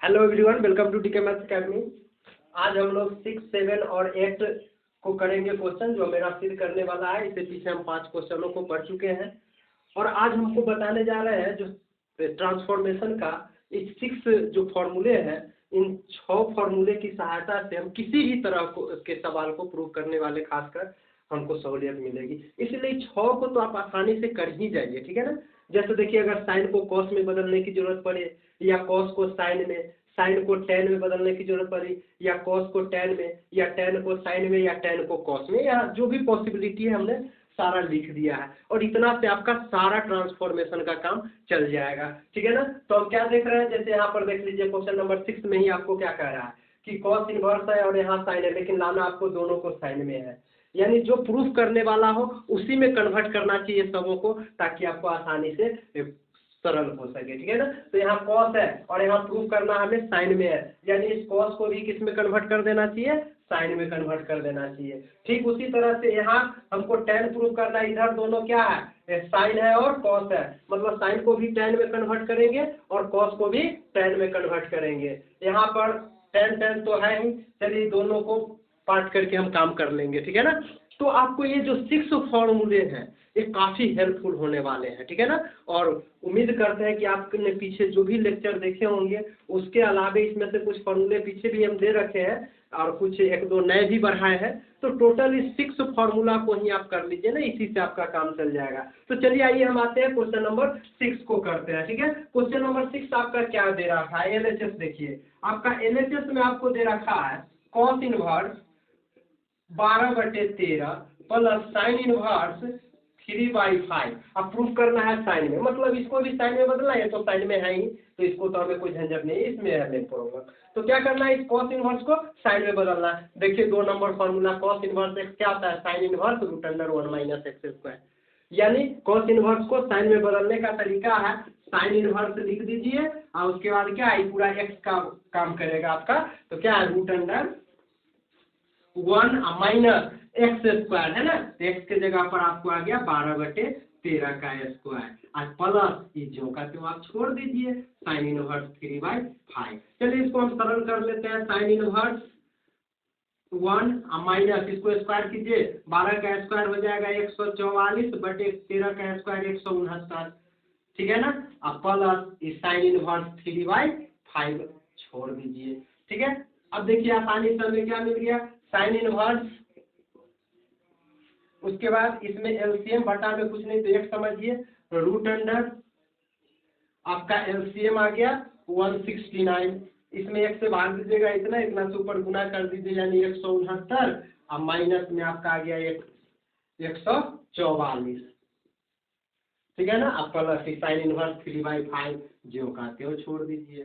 Hello everyone, welcome to DK maths academy. आज हम लोग 6, 7 और 8 को करेंगे क्वेश्चन, जो मेरा सिद्ध करने वाला है। इससे पीछे हम 5 क्वेश्चनों को पढ़ चुके हैं और आज हमको बताने जा रहे हैं जो ट्रांसफॉर्मेशन का इस 6 जो फॉर्मूले हैं, इन 6 फॉर्मूले की सहायता से हम किसी भी तरह के सवाल को प्रूव करने वाले खासकर हमको सहूलियत मिलेगी। इसलिए 6 को तो आप आसानी से कर ही जाइए, ठीक है ना। जैसे देखिए, अगर साइन को कॉस में बदलने की जरूरत पड़े या कॉस को साइन में, साइन को टेन में बदलने की जरूरत पड़ी या कॉस को टेन में या टेन को साइन में या टेन को कॉस में, या जो भी पॉसिबिलिटी है हमने सारा लिख दिया है और इतना से आपका सारा ट्रांसफॉर्मेशन का काम चल जाएगा, ठीक है ना। तो हम क्या देख रहे हैं, जैसे यहाँ पर देख लीजिए, क्वेश्चन नंबर 6 में ही आपको क्या कह रहा है कि कॉस इनवर्स है और यहाँ साइन है, लेकिन लाना आपको दोनों को साइन में है। यानी जो प्रूफ करने वाला हो उसी में कन्वर्ट करना चाहिए सबों को, ताकि आपको आसानी से सरल हो सके, ठीक है ना। तो यहाँ कॉस है और यहाँ प्रूफ करना हमें साइन में है, यानी इस कॉस को भी किस में कन्वर्ट कर देना चाहिए, साइन में कन्वर्ट कर देना चाहिए। ठीक उसी तरह से यहाँ हमको टेन प्रूफ करना है, इधर दोनों क्या है, साइन है और कॉस है, मतलब साइन को भी टेन में कन्वर्ट करेंगे और कॉस को भी टेन में कन्वर्ट करेंगे। यहाँ पर टेन टेन तो है ही, चलिए दोनों को पार्ट करके हम काम कर लेंगे, ठीक है ना। तो आपको ये जो 6 फॉर्मूले हैं ये काफ़ी हेल्पफुल होने वाले हैं, ठीक है ना। और उम्मीद करते हैं कि आपने पीछे जो भी लेक्चर देखे होंगे उसके अलावे इसमें से कुछ फॉर्मूले पीछे भी हम दे रखे हैं और कुछ 1-2 नए भी बढ़ाए हैं। तो टोटल इस 6 फॉर्मूला को ही आप कर लीजिए ना, इसी से आपका काम चल जाएगा। तो चलिए आइए हम आते हैं क्वेश्चन नंबर 6 को करते हैं, ठीक है। क्वेश्चन नंबर 6 आपका क्या दे रखा है, एलएचएस देखिए। आपका एलएचएस में आपको दे रखा है cos inverse 12/13 plus sine inverse 3/5। अब प्रूफ करना है साइन में, मतलब इसको भी साइन में बदलना है, तो साइन में है ही, तो इसको तो हमें कोई झंझट नहीं है, इसमें है प्रॉब्लम। तो क्या करना है, इस कॉस इनवर्स को साइन में बदलना है। देखिए 2 number formula, cos inverse x क्या होता है, साइन इनवर्स √1 - x²। यानी कॉस इनवर्स को साइन में बदलने का तरीका है, साइन इनवर्स लिख दीजिए और उसके बाद क्या है, पूरा एक्स का काम करेगा आपका। तो क्या है, √1 -x² है ना, x के जगह पर आपको आ गया 12/13 का स्क्वायर और प्लस ये जो का तो आप छोड़ दीजिए साइन इनवर्स 3/5। चलिए इसको हम सरल कर लेते हैं। साइन इनवर्स 1 माइनस, इसको स्क्वायर कीजिए, 12 का स्क्वायर हो जाएगा 144/13 का स्क्वायर 169, ठीक है ना। अब प्लस साइन इनवर्स 3/5 छोड़ दीजिए, ठीक है। अब देखिए आसानी से हमें क्या मिल गया, साइन इनवर्स, उसके बाद इसमें एलसीएम घटा में कुछ नहीं तो एक समझिए, √, आपका एलसीएम आ गया 169, इसमें एक से भाग दीजिएगा, इतना इतना से ऊपर गुना कर दीजिए, यानी 169 और माइनस में आपका आ गया 144, ठीक है ना। अब प्लस साइन इनवर्स 3/5 जो कहते हो छोड़ दीजिए।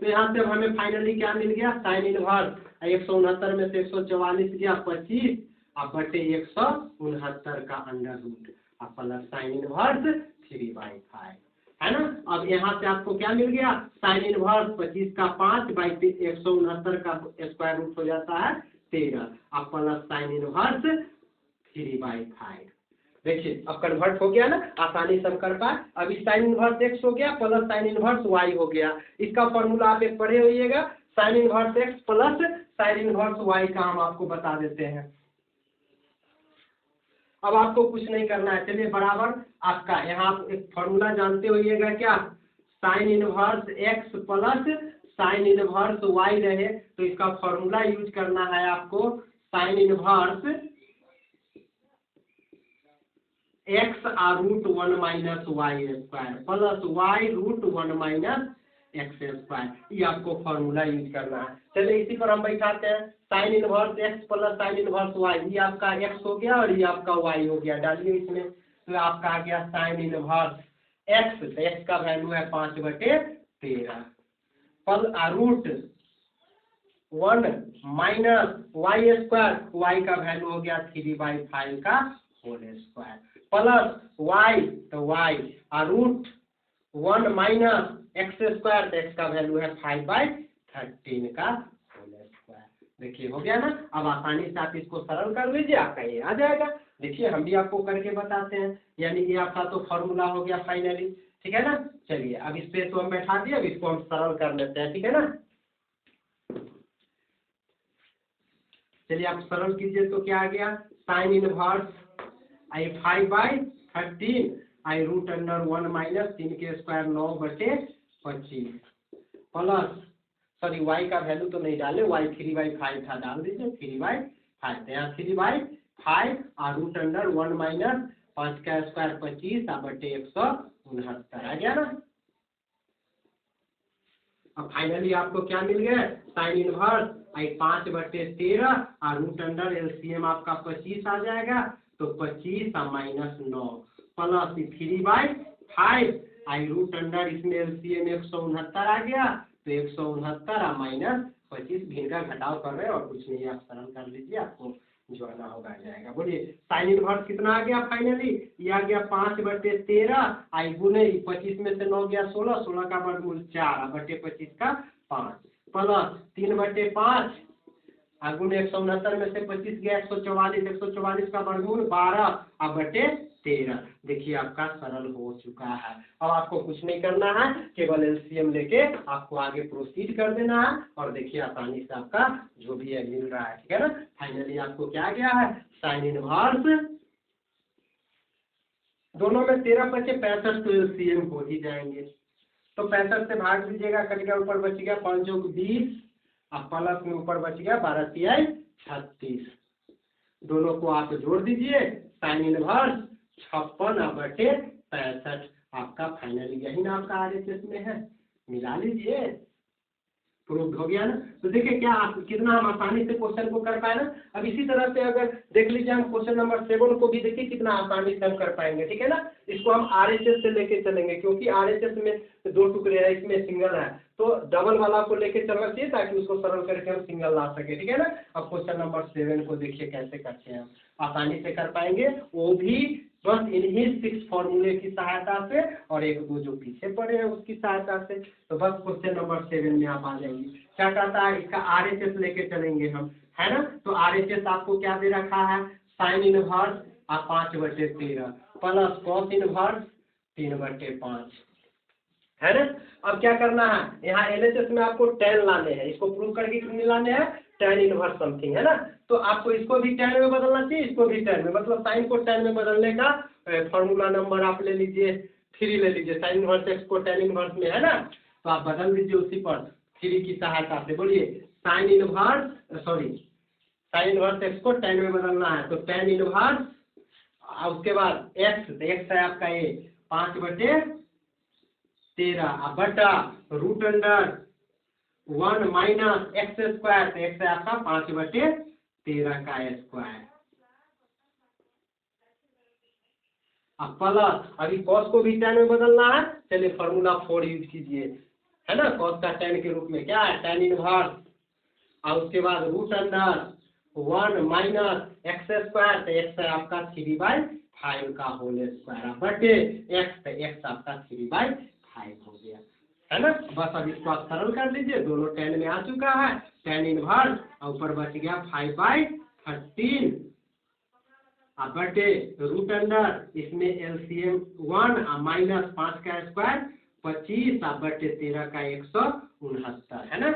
तो यहाँ से अब हमें फाइनली क्या मिल गया, साइन इनवर्स 169 में से 144 गया 25 और बटे 169 का अंडर रूट और प्लस साइन इनवर्स 3/5, है ना। अब यहाँ से आपको क्या मिल गया, साइन इनवर्स 25 का 5/169 का स्क्वायर रूट हो जाता है 13 और प्लस साइन इनवर्स 3/5। देखिए अब कन्वर्ट हो गया ना, आसानी से हम कर पाए। अभी साइन इनवर्स एक्स हो गया प्लस साइन इनवर्स वाई हो गया। इसका फॉर्मूला आप एक पढ़े होइएगा, sine inverse x plus sine inverse y का हम आपको बता देते हैं। अब आपको कुछ नहीं करना है, चलिए बराबर आपका यहाँ एक फॉर्मूला जानते होइएगा क्या, sine inverse x plus sine inverse y रहे तो इसका फॉर्मूला यूज करना है आपको, साइन इनवर्स x और √1 - y² प्लस y √1 - x², ये आपको फॉर्मूला यूज करना है। चलिए इसी पर हम बैठाते हैं, sine inverse x plus sine inverse y, ये आपका x हो गया और ये आपका y हो गया, डालिए इसमें। तो आपका आ गया साइन इनवर्स x, तो x का वैल्यू है 5/13 पल √1 - y² का वैल्यू हो गया 3/5 का होल स्क्वायर प्लस y, तो y √1 - x², तो x का वैल्यू है 5/13 का होल स्क्वायर। देखिए हो गया ना। अब आसानी से आप इसको सरल कर लीजिए, आपका ये आ जाएगा। देखिए हम भी आपको करके बताते हैं, यानी ये आपका तो फॉर्मूला हो गया फाइनली। ठीक है ना। चलिए अब इस पे तो हम बैठा दिए, अब इसको हम सरल कर लेते हैं, ठीक है ना। चलिए आप सरल कीजिए तो क्या आ गया, साइन इनवर्स आई 5/13 आई रूट अंडर 1 माइनस 3 के स्क्वायर 9/25 प्लस, सॉरी y का वैल्यू तो नहीं डाले, y 3/5 था, डाल दीजिए 3/5, तो यहाँ 3/5 और रूट अंडर 1 माइनस 5 का स्क्वायर 25/169 आ गया ना। अब फाइनली आपको क्या मिल गया, साइन इनवर्स आई 5/13 और रूट अंडर एलसीएम आपका 25 आ जाएगा, तो 25 माइनस 9 प्लस 3/5 आई रूट अंडर, इसमें एलसीएम 169 आ गया, तो 169 माइनस 25, भिन्न का घटाव कर रहे हैं और कुछ नहीं, आप सरल कर लीजिए, आपको जो आना होगा आ जाएगा। बोलिए साइन इनवर्स कितना आ गया फाइनली, ये आ गया 5/13 आई गुने 25 में से 9 गया 16, 16 का वर्गमूल 4/25 का 5 प्लस 3/5 गुने 169 में से 25 गया 144, 144 का वर्गमूल 12/13। देखिए आपका सरल हो चुका है। अब आपको कुछ नहीं करना है, केवल एलसीएम लेके आपको आगे प्रोसीड कर देना है, और देखिए आसानी से आपका जो भी है मिल रहा है, ठीक है ना। फाइनली आपको क्या गया है, साइन इनवर्स, दोनों में 13 बचे 65, तो एलसीएम हो ही जाएंगे, तो 65 से भाग दीजिएगा, कट गया, ऊपर बच गया 5 × 20, अब प्लस में ऊपर बच गया 12×3 = 36, दोनों को आप जोड़ दीजिए, साइन इनवर्स 56/65 आपका फाइनली यही ना आपका आरएचएस में है, मिला लीजिए, प्रूव हो गया ना। तो देखिए क्या आप कितना हम आसानी से क्वेश्चन को कर पाए ना। अब इसी तरह से अगर देख लीजिए हम क्वेश्चन नंबर 7 को भी देखिए कितना आसानी से हम कर पाएंगे, ठीक है ना। इसको हम आरएचएस से लेके चलेंगे, क्योंकि आरएचएस में 2 टुकड़े हैं, इसमें सिंगल है, तो डबल वाला को लेके चलना चाहिए ताकि उसको सरल करके हम सिंगल ला सके, ठीक है ना। अब क्वेश्चन नंबर 7 को देखिए कैसे करते हैं, आसानी से कर पाएंगे, वो भी बस इन्हीं 6 फॉर्मूले की सहायता से और 1-2 जो पीछे पड़े हैं उसकी सहायता से। तो बस क्वेश्चन नंबर 7 में आप आ जाएंगे, क्या कहता है, इसका आरएचएस लेके चलेंगे हम, है ना। तो आरएचएस आपको क्या दे रखा है, sine inverse 5/13 plus cos inverse 3/5, है ना। अब क्या करना है, यहाँ एलएचएस में आपको tan लाने हैं, इसको प्रूव करके कितने लाने हैं, tan इनवर्स समथिंग, है ना। तो आपको इसको भी tan में बदलना चाहिए, इसको भी tan में, मतलब साइन को tan में बदलने का फॉर्मूला नंबर आप ले लीजिए 3 ले लीजिए, साइन इनवर्स एक्स को tan इनवर्स में, है ना, तो आप बदल दीजिए उसी पर 3 की सहायता से। बोलिए sine inverse, sorry sine inverse x को tan में बदलना है, तो tan इनवर्स, उसके बाद एक्स, एक्स है आपका ये 5/13 बटा root under 1 minus x square, तो एक्स है आपका 5/13 का स्क्वायर, अब प्लस, अभी कॉस को भी tan में बदलना है, चलिए फॉर्मूला 4 यूज कीजिए, है ना। कॉस का tan के रूप में क्या है, tan इनवर्स, और उसके बाद root under 1 minus x square, तो एक्स है आपका 3/5 का होल स्क्वायर बटे एक्स, तो एक्स आपका 3/5 हो गया, है ना। बस अब इसको आप सरल कर लीजिए, दोनों tan में आ चुका है, tan इनवर्स और ऊपर बच गया 5/13 बटे रूट अंडर, इसमें एलसीएम 1 माइनस 5 का स्क्वायर 25 बटे 13 का 169, है ना।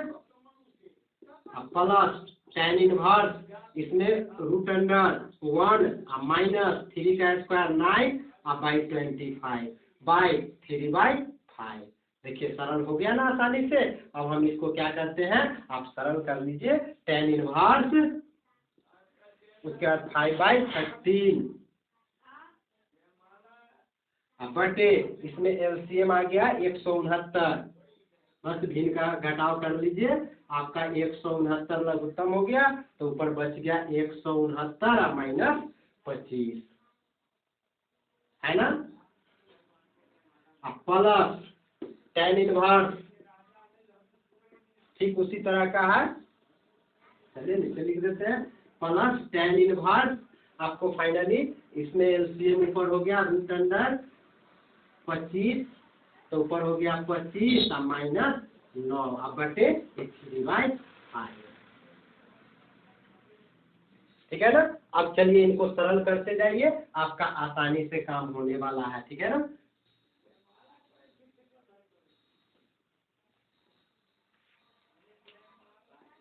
प्लस tan इनवर्स, इसमें रूट अंडर 1 माइनस 3 का स्क्वायर 9/25 बाई 3/5। देखिए सरल हो गया ना आसानी से। अब हम इसको क्या करते हैं, आप सरल कर लीजिए, tan इनवर्स, उसके बाद 5/13 बटे, इसमें एलसीएम आ गया 169, बस भिन्न का घटाव कर लीजिए, आपका 169 लघुत्तम हो गया, तो ऊपर बच गया 169 माइनस 25, है ना। प्लस tan इनवर्स, ठीक उसी तरह का है, चलिए नीचे लिख देते हैं, प्लस tan इनवर्स आपको फाइनली, इसमें एलसीएम ऊपर हो गया रूट अंडर 25, तो ऊपर हो गया 25 माइनस 9 बटे 3/5, ठीक है ना। अब चलिए इनको सरल करते जाइए, आपका आसानी से काम होने वाला है, ठीक है ना।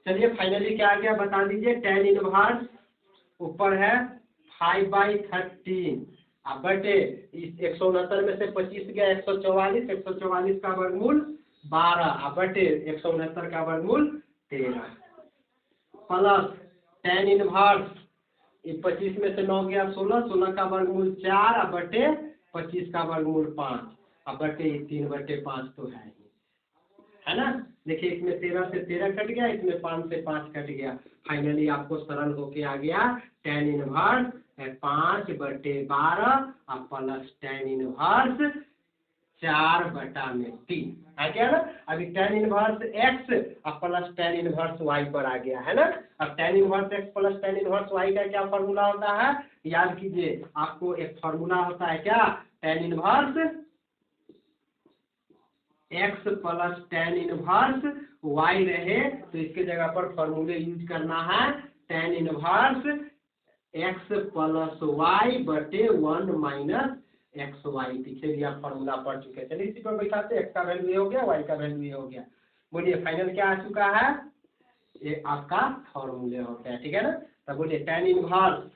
चलिए फाइनली क्या आ गया बता दीजिए। tan इनवर्स ऊपर है 5/13 अब बटे इस 169 में से 25 गया 144, 144 का वर्गमूल 12 अब बटे 169 का वर्गमूल 13 प्लस tan इनवर्स 25 में से 9 गया 16, 16 का वर्गमूल 4 अब बटे 25 का वर्गमूल 5 अब बटे 3/5 तो है ना। देखिए इसमें 13 से 13 कट गया, इसमें 5 से 5 कट गया। फाइनली आपको सरल होके आ गया tan इनवर्स 5/12 अब प्लस tan इनवर्स 4/3 आ गया ना। अभी tan इनवर्स x अब प्लस tan इनवर्स y पर आ गया है ना। अब tan inverse x plus tan inverse y का क्या फॉर्मूला होता है, याद कीजिए। आपको एक फॉर्मूला होता है क्या, tan inverse x plus tan inverse y रहे तो इसके जगह पर फॉर्मूले यूज करना है tan inverse x plus y बटे 1 माइनस एक्स वाई। पीछे भी आप फॉर्मूला पढ़ चुके हैं। चलिए इसी पर बैठाते, x का वैल्यू ये हो गया, y का वैल्यू ये हो गया। बोलिए फाइनल क्या आ चुका है, ये आपका फॉर्मूले हो गया, ठीक है ना। तब बोलिए tan इनवर्स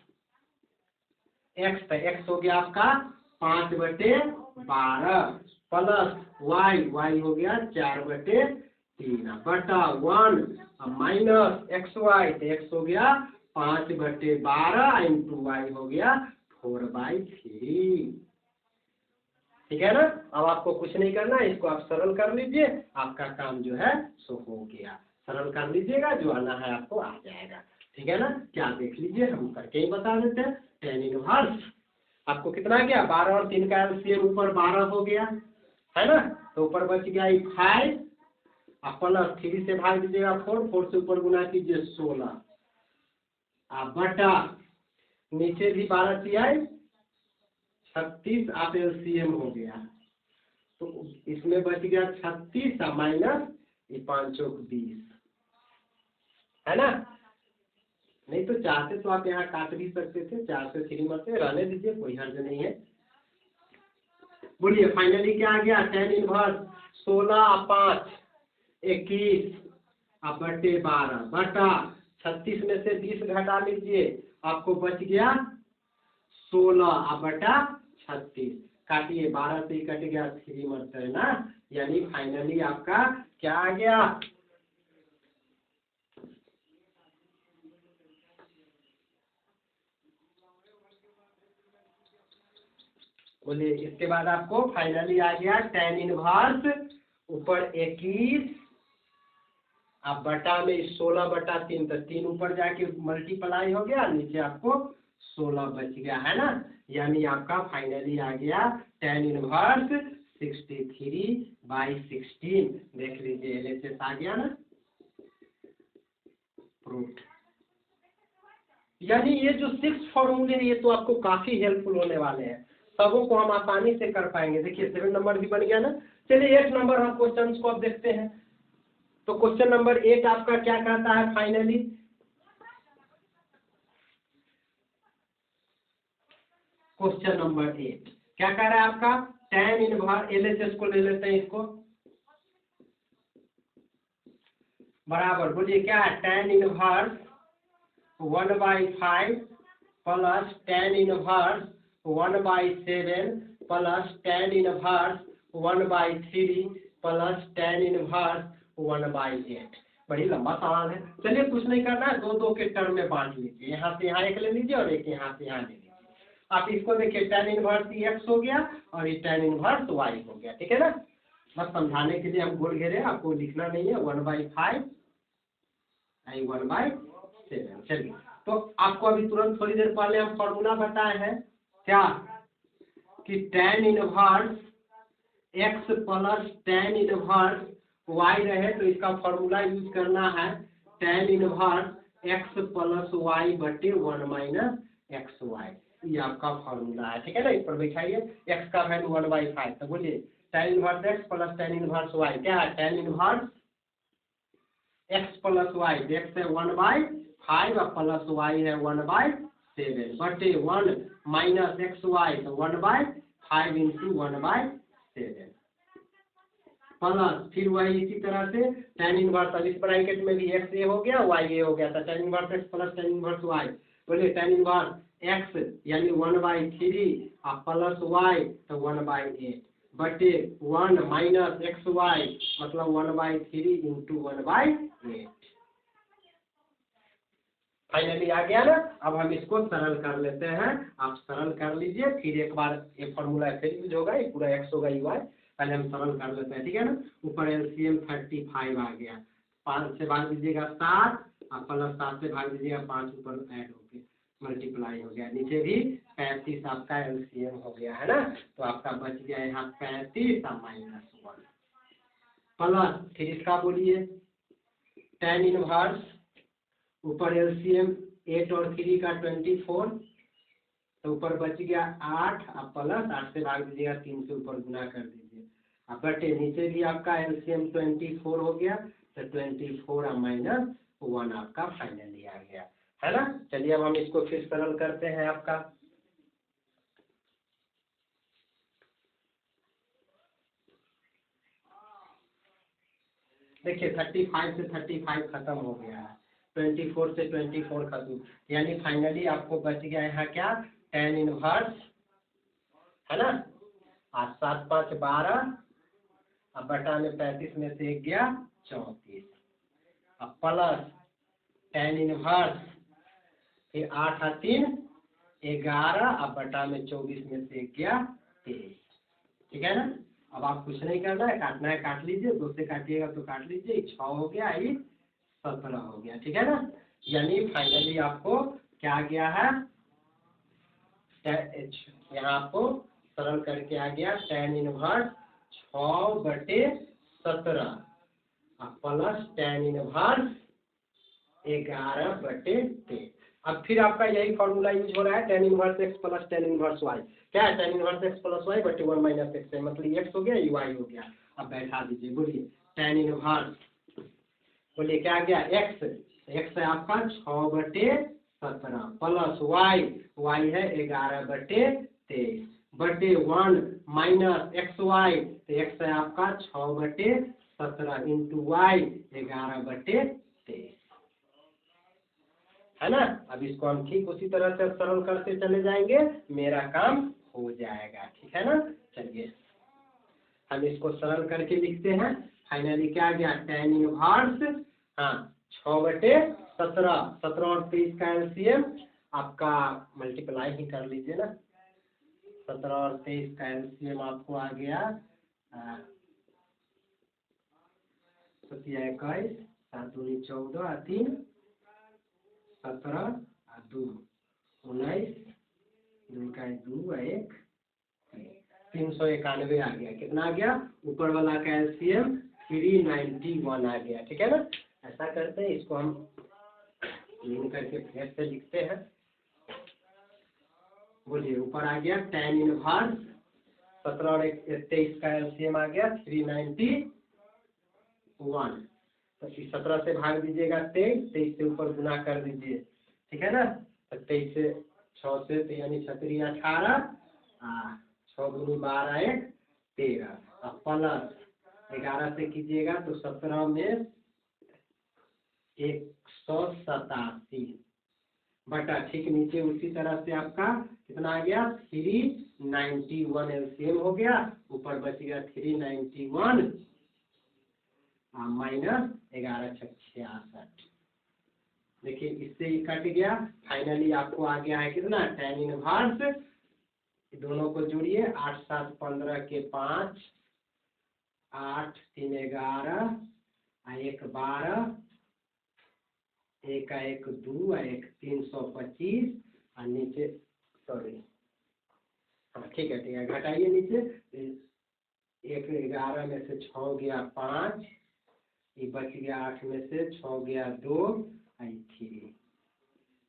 x, तो x हो गया आपका 5/12 प्लस y हो गया 4/3 बटा 1 माइनस एक्स वाई, तो x हो गया 5/12 इंटू y हो गया 4/3, ठीक है ना। अब आपको कुछ नहीं करना, इसको आप सरल कर लीजिए, आपका काम जो है सो हो गया। सरल कर लीजिएगा, जो आना है आपको आ जाएगा, ठीक है ना। क्या देख लीजिए, हम करके ही बता देते हैं। tan इनवर्स आपको कितना गया, 12 और 3 का एलसीएम ऊपर 12 हो गया है ना, तो ऊपर बच गया 5 आप प्लस 3 से भाग दीजिएगा 4, 4 से ऊपर गुना कीजिए 16 आप बटा नीचे भी 12 किया 36 आप एलसीएम हो गया, तो इसमें बच गया 36 माइनस 5 20 है ना। नहीं तो चाहते तो आप यहाँ काट भी सकते थे, 4 से 3 मत रहने दीजिए, कोई हर्ज नहीं है। बोलिए फाइनली क्या आ गया, tan इनवर्स 16 5 21 अब बटे 12 बटा 36 में से 20 घटा लीजिए, आपको बच गया 16 अब बटा 36, काटिए 12 से ही कट गया 3 मत है ना, यानी फाइनली आपका क्या आ गया, बोलिए इसके बाद आपको फाइनली आ गया tan इनवर्स ऊपर 21 अब बटा में 16/3, तो 3 ऊपर जाके मल्टीप्लाई हो गया, नीचे आपको 16 बच गया है ना, यानी आपका फाइनली आ गया tan इनवर्स 63/16। देख लीजिए एलएचएस आ गया ना, प्रूफ। यानी ये जो 6 फॉर्मूले हैं ये तो आपको काफी हेल्पफुल होने वाले हैं, सबों को हम आसानी से कर पाएंगे। देखिए 7 नंबर भी बन गया ना। चलिए 8 नंबर हम क्वेश्चन को अब देखते हैं। तो क्वेश्चन नंबर 8 आपका क्या कहता है फाइनली, क्वेश्चन नंबर 8 क्या कह रहा है आपका, tan इनवर्स, एलएचएस को ले लेते हैं इसको, बराबर बोलिए क्या है, tan inverse 1/5 plus tan inverse 1/7 plus tan inverse 1/3 plus tan inverse 1/8। बड़ी लंबा सवाल है। चलिए कुछ नहीं करना है, 2-2 के टर्म में बांट लीजिए, यहाँ से यहाँ एक ले लीजिए और एक यहाँ से यहाँ ले लीजिए। आप इसको देखिए tan इनवर्स x हो गया और ये tan इनवर्स y हो गया, ठीक है ना। बस समझाने के लिए हम गोल घेरे, आपको लिखना नहीं है, 1/5 1/7। चलिए तो आपको अभी तुरंत थोड़ी देर पहले हम फॉर्मूला बताए हैं क्या, कि tan inverse x plus tan inverse y रहे तो इसका फॉर्मूला यूज करना है tan inverse x plus y बटे 1 माइनस एक्स वाई, ये आपका फॉर्मूला है, ठीक है ना। इस पर बैठाइए, x का वैल्यू 1/5, तो बोलिए tan inverse x plus tan inverse y क्या है, tan inverse x plus y, x है 1/5 और प्लस y है 1/7 बटे 1 माइनस एक्स वाई, तो 1/5 इंटू 1/7। प्लस फिर वही इसी तरह से tan इनवर्स, अब इस ब्रैकेट में भी x a हो गया y a हो गया, तो tan inverse x plus tan inverse y, बोलिए tan इनवर्स x यानी 1/3 और प्लस y तो 1/8 बटे 1 माइनस xy मतलब 1/3 इंटू 1/8। फाइनली आ गया ना। अब हम इसको सरल कर लेते हैं, आप सरल कर लीजिए, फिर एक बार ये फॉर्मूला फिर यूज होगा, ये पूरा x होगा y, पहले हम सरल कर लेते हैं, ठीक है ना। ऊपर एलसीएम 35 आ गया, 5 से भाग दीजिएगा 7 और प्लस 7 से भाग दीजिएगा 5, ऊपर ऐड हो गया मल्टीप्लाई हो गया, नीचे भी 35 आपका एलसीएम हो गया है ना। तो आपका बच गया यहाँ 35 और -1 प्लस फिर इसका बोलिए tan इनवर्स, ऊपर एलसीएम 8 और 3 का 24, तो ऊपर बच गया 8 और प्लस 8 से भाग दीजिएगा 3 से ऊपर गुना कर दीजिए, अब बटे नीचे भी आपका एलसीएम 24 हो गया, तो 24 और -1 आपका फाइनली आ गया है ना। चलिए अब हम इसको फिर सरल करते हैं आपका। देखिए 35 से 35 खत्म हो गया है, 24 से 24 खत्म, यानी फाइनली आपको बच गया यहाँ क्या tan इनवर्स है ना, और 7 5 12 अब बटा में 35 में से 1 गया 34, अब प्लस tan इनवर्स फिर 8 और 3 11 अब बटा में 24 में से 1 गया 23, ठीक है ना। अब आप कुछ नहीं करना है, काटना है काट लीजिए, 2 से काटिएगा तो काट लीजिए, 6 हो गया, ये 17 हो गया, ठीक है ना। यानी फाइनली आपको क्या आ गया है, यहाँ आपको सरल करके आ गया tan inverse 6/17 plus tan inverse 11/23। अब फिर आपका यही फॉर्मूला यूज हो रहा है, tan inverse x plus tan inverse y, क्या है tan inverse x plus y बटे 1 माइनस x है, मतलब x हो गया y हो गया। अब बैठा दीजिए, बोलिए tan इनवर्स, बोलिए क्या आ गया x है आपका 6/17 प्लस y है 11/23 बटे 1 माइनस xy, तो x है आपका 6/17 इंटू y 11/23 है ना। अब इसको हम ठीक उसी तरह से सरल करते चले जाएंगे, मेरा काम हो जाएगा, ठीक है ना। चलिए हम इसको सरल करके लिखते हैं, फाइनली क्या गया tan इनवर्स 6/17, 17 और 23 का एलसीएम आपका मल्टीप्लाई ही कर लीजिए ना, 17 और 23 का एलसीएम आपको आ गया 21, 7 दूनी 14 3 17 2 19 2 का 2 1 391 आ गया, कितना आ गया, ऊपर वाला का एलसीएम 391 आ गया, ठीक है ना। ऐसा करते हैं, इसको हम लिख करके फिर से लिखते हैं, बोलिए ऊपर आ गया tan इनवर्स 17 और 23 का एलसीएम आ गया 391, तो 17 से भाग दीजिएगा 23 से ऊपर गुना कर दीजिए, ठीक है ना। 23 से 6 से यानी 36 18 6 दूनी 12 1 13 अब प्लस 11 से कीजिएगा तो 17 में 187 बटा ठीक नीचे उसी तरह से आपका कितना आ गया 391 एलसीएम हो गया, ऊपर बच गया 391 माइनस 11 6 66, देखिए इससे ही कट गया, फाइनली आपको आ गया है कितना tan इनवर्स, दोनों को जोड़िए 8 7 15 के 5 8 3 11 1 12 1 1 2 1 325 और नीचे सॉरी ठीक है घटाइए नीचे 1 11 में से 6 गया 5, ये बच गया 8 में से 6 गया 2 और 3,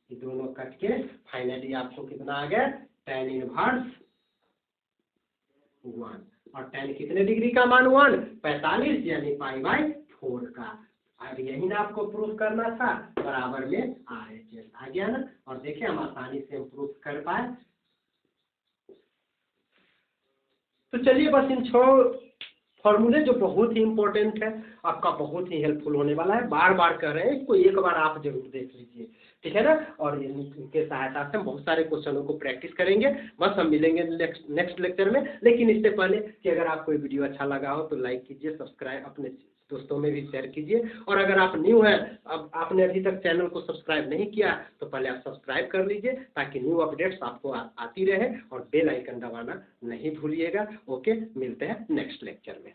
ये दोनों कट के फाइनली आपको कितना आ गया tan इनवर्स 1, और tan कितने डिग्री का मान 1 45 यानी π/4 का। अब यही ना आपको प्रूफ करना था, बराबर में RHS आ गया ना, और देखिए हम आसानी से प्रूफ कर पाए। तो चलिए बस इन 6 फॉर्मूले जो बहुत ही इंपॉर्टेंट है, आपका बहुत ही हेल्पफुल होने वाला है। बार बार कर रहे हैं इसको, एक बार आप जरूर देख लीजिए, ठीक है ना। और इनके सहायता से हम बहुत सारे क्वेश्चनों को प्रैक्टिस करेंगे। बस हम मिलेंगे नेक्स्ट लेक्चर में। लेकिन इससे पहले कि अगर आपको ये वीडियो अच्छा लगा हो तो लाइक कीजिए, सब्सक्राइब अपने दोस्तों में भी शेयर कीजिए। और अगर आप न्यू हैं, अब आपने अभी तक चैनल को सब्सक्राइब नहीं किया तो पहले आप सब्सक्राइब कर लीजिए, ताकि न्यू अपडेट्स आपको आती रहे। और बेल आइकन दबाना नहीं भूलिएगा। ओके, मिलते हैं नेक्स्ट लेक्चर में।